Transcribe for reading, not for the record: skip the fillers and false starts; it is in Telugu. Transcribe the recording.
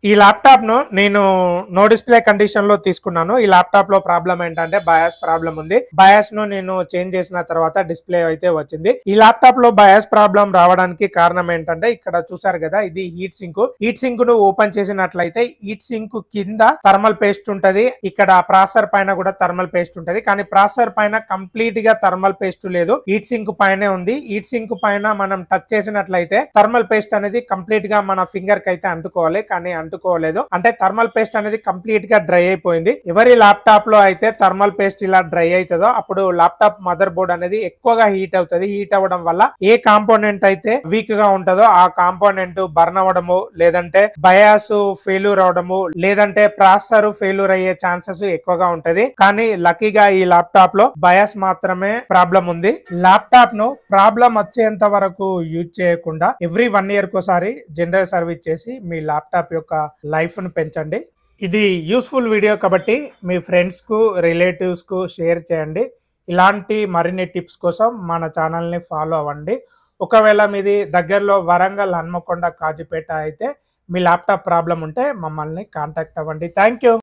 ఈ ల్యాప్‌టాప్ నేను నో డిస్‌ప్లే కండిషన్‌లో తీసుకున్నాను. ఈ ల్యాప్‌టాప్‌లో ప్రాబ్లమ్ ఏంటంటే బయాస్ ప్రాబ్లమ్ ఉంది. బయాస్‌ను నేను చేంజ్ చేసిన తర్వాత డిస్‌ప్లే అయితే వచ్చింది. ఈ ల్యాప్‌టాప్‌లో బయాస్ ప్రాబ్లమ్ రావడానికి కారణం ఏంటంటే ఇక్కడ చూసారు కదా! ఇది హీట్ సింక్. హీట్ సింక్‌ను ఓపెన్ చేసినట్లయితే హీట్ సింక్ కింద థర్మల్ పేస్ట్ ఉంటది. ఇక్కడ ప్రాసెసర్ పైన కూడా థర్మల్ పేస్ట్ ఉంటది. కానీ ప్రాసెసర్ పైన కంప్లీట్‌గా థర్మల్ పేస్ట్ లేదు. హీట్ సింక్ పైనే ఉంది. హీట్ సింక్ పైన మనం టచ్ చేసినట్లయితే థర్మల్ పేస్ట్ అనేది కంప్లీట్‌గా మన ఫింగర్ కి అయితే అంటుకోవాలి. కానీ అంటుకోలేదు. అంటే థర్మల్ పేస్ట్ అనేది కంప్లీట్ గా డ్రై అయిపోయింది. ఎవరి ల్యాప్టాప్ లో అయితే థర్మల్ పేస్ట్ ఇలా డ్రై అవుతుందో అప్పుడు ల్యాప్టాప్ మదర్ బోర్డ్ అనేది ఎక్కువగా హీట్ అవుతుంది. హీట్ అవ్వడం వల్ల ఏ కాంపోనెంట్ అయితే వీక్ గా ఉంటుందో ఆ కాంపోనెంట్ బర్న్ అవ్వడము, లేదంటే బయాస్ ఫెయిల్యూర్ అవడము, లేదంటే ప్రాసెసర్ ఫెయిల్యూర్ అయ్యే ఛాన్సెస్ ఎక్కువగా ఉంటది. కానీ లక్కీగా ఈ ల్యాప్టాప్ లో బయాస్ మాత్రమే ప్రాబ్లం ఉంది. ల్యాప్టాప్ ను ప్రాబ్లం వచ్చేంత వరకు యూజ్ చేయకుండా ఎవ్రీ 1 year కోసారి జనరల్ సర్వీస్ చేసి మీ ల్యాప్టాప్ యొక్క లైఫ్ ను పెంచండి. ఇది యూస్ఫుల్ వీడియో కాబట్టి మీ ఫ్రెండ్స్ కు రిలేటివ్స్ కు షేర్ చేయండి. ఇలాంటి మరిన్ని టిప్స్ కోసం మన ఛానల్ ని ఫాలో అవ్వండి. ఒకవేళ మీది దగ్గరలో వరంగల్, హన్మకొండ, కాజీపేట అయితే మీ ల్యాప్టాప్ ప్రాబ్లం ఉంటే మమ్మల్ని కాంటాక్ట్ అవ్వండి. Thank you.